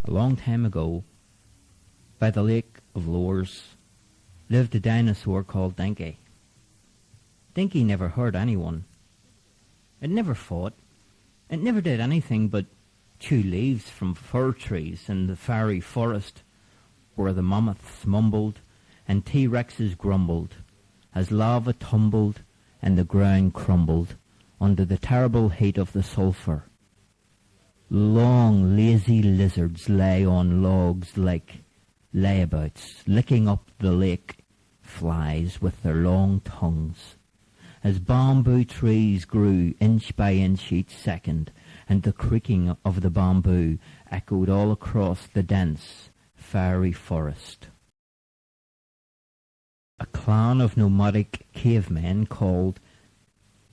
A long time ago, by the lake of Lowers, lived a dinosaur called Dinky. Dinky never hurt anyone. It never fought. It never did anything but chew leaves from fir trees in the fairy forest, where the mammoths mumbled and T-Rexes grumbled as lava tumbled and the ground crumbled under the terrible heat of the sulphur. Long, lazy lizards lay on logs like layabouts, licking up the lake flies with their long tongues, as bamboo trees grew inch by inch each second, and the creaking of the bamboo echoed all across the dense, fairy forest. A clan of nomadic cavemen called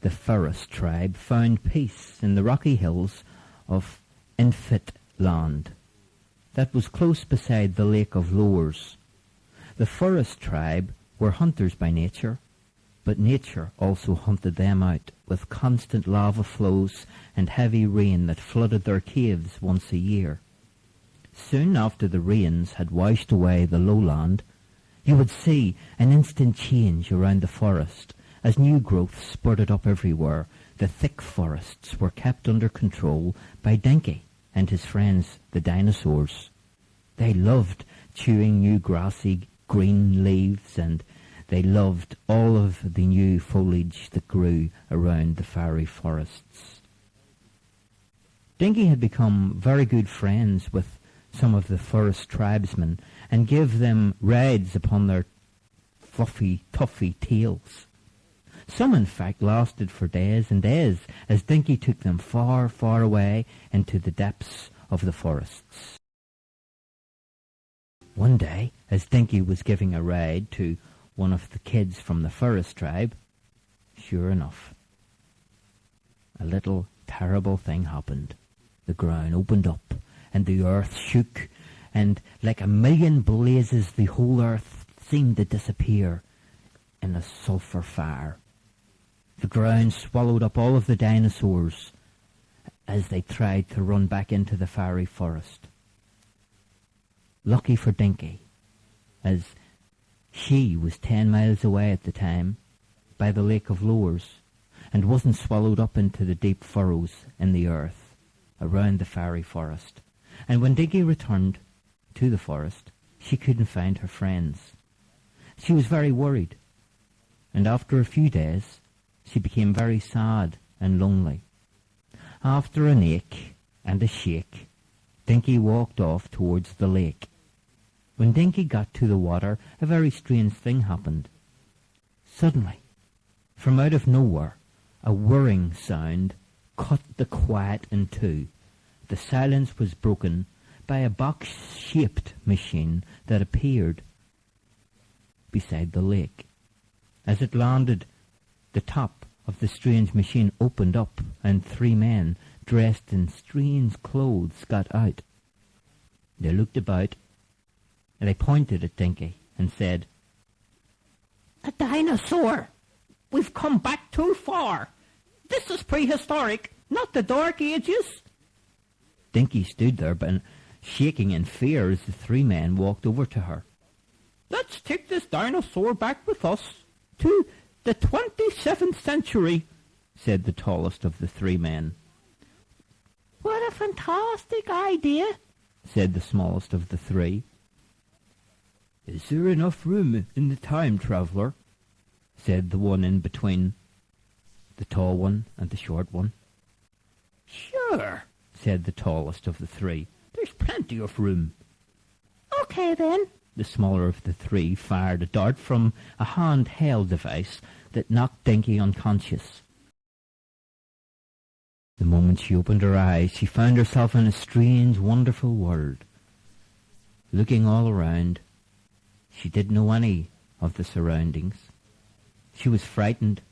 the Forest Tribe found peace in the rocky hills of Infit Land that was close beside the lake of Lowers. The Forest Tribe were hunters by nature, but nature also hunted them out with constant lava flows and heavy rain that flooded their caves once a year. Soon after the rains had washed away the lowland, you would see an instant change around the forest as new growth spurted up everywhere. The thick forests were kept under control by Dinky and his friends, the dinosaurs. They loved chewing new grassy green leaves, and they loved all of the new foliage that grew around the fairy forests. Dinky had become very good friends with some of the forest tribesmen and gave them rides upon their fluffy, tuffy tails. Some, in fact, lasted for days and days as Dinky took them far, far away into the depths of the forests. One day, as Dinky was giving a ride to one of the kids from the Forest Tribe, sure enough, a little terrible thing happened. The ground opened up, and the earth shook, and like a million blazes the whole earth seemed to disappear in a sulphur fire. The ground swallowed up all of the dinosaurs as they tried to run back into the fairy forest. Lucky for Dinky, as she was 10 miles away at the time, by the lake of Lowers, and wasn't swallowed up into the deep furrows in the earth around the fairy forest. And when Dinky returned to the forest, she couldn't find her friends. She was very worried, and after a few days, she became very sad and lonely. After an ache and a shake, Dinky walked off towards the lake. When Dinky got to the water, a very strange thing happened. Suddenly, from out of nowhere, a whirring sound cut the quiet in two. The silence was broken by a box-shaped machine that appeared beside the lake. As it landed, the top of the strange machine opened up, and 3 men dressed in strange clothes got out. They looked about, and they pointed at Dinky and said, "A dinosaur! We've come back too far. This is prehistoric, not the Dark Ages." Dinky stood there, but shaking in fear as the 3 men walked over to her. "Let's take this dinosaur back with us to the 27th century, said the tallest of the 3 men. "What a fantastic idea," said the smallest of the 3. "Is there enough room in the time traveller?" said the one in between the tall one and the short one. "Sure," said the tallest of the 3. "There's plenty of room." "Okay then." The smaller of the 3 fired a dart from a handheld device that knocked Dinky unconscious. The moment she opened her eyes, she found herself in a strange, wonderful world. Looking all around, she didn't know any of the surroundings. She was frightened,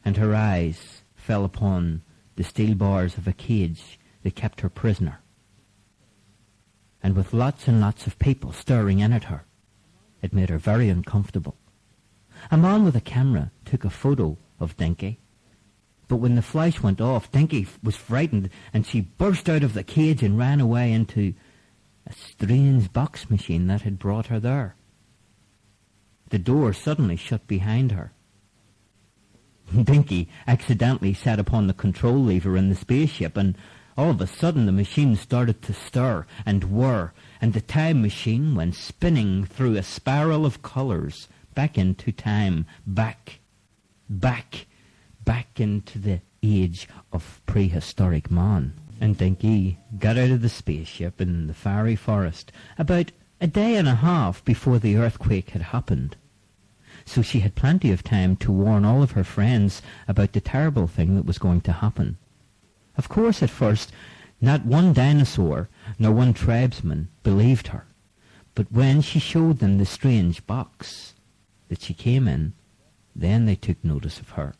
and her eyes fell upon the steel bars of a cage that kept her prisoner. And with lots and lots of people staring in at her, it made her very uncomfortable. A man with a camera took a photo of Dinky, but when the flash went off, Dinky was frightened, and she burst out of the cage and ran away into A strange box machine that had brought her there. The door suddenly shut behind her. Dinky accidentally sat upon the control lever in the spaceship, and all of a sudden the machine started to stir and whir, and the time machine went spinning through a spiral of colours, back into time, back into the age of prehistoric man. And Dinky got out of the spaceship in the fiery forest about a day and a half before the earthquake had happened. So she had plenty of time to warn all of her friends about the terrible thing that was going to happen. Of course, at first, not one dinosaur nor one tribesman believed her. But when she showed them the strange box that she came in, then they took notice of her,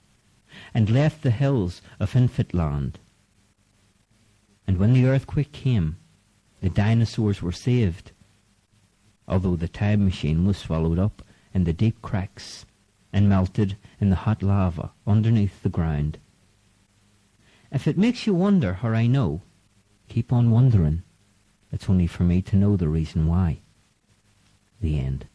and left the hills of Infantland. And when the earthquake came, the dinosaurs were saved, although the time machine was swallowed up in the deep cracks and melted in the hot lava underneath the ground. If it makes you wonder how I know, keep on wondering. It's only for me to know the reason why. The end.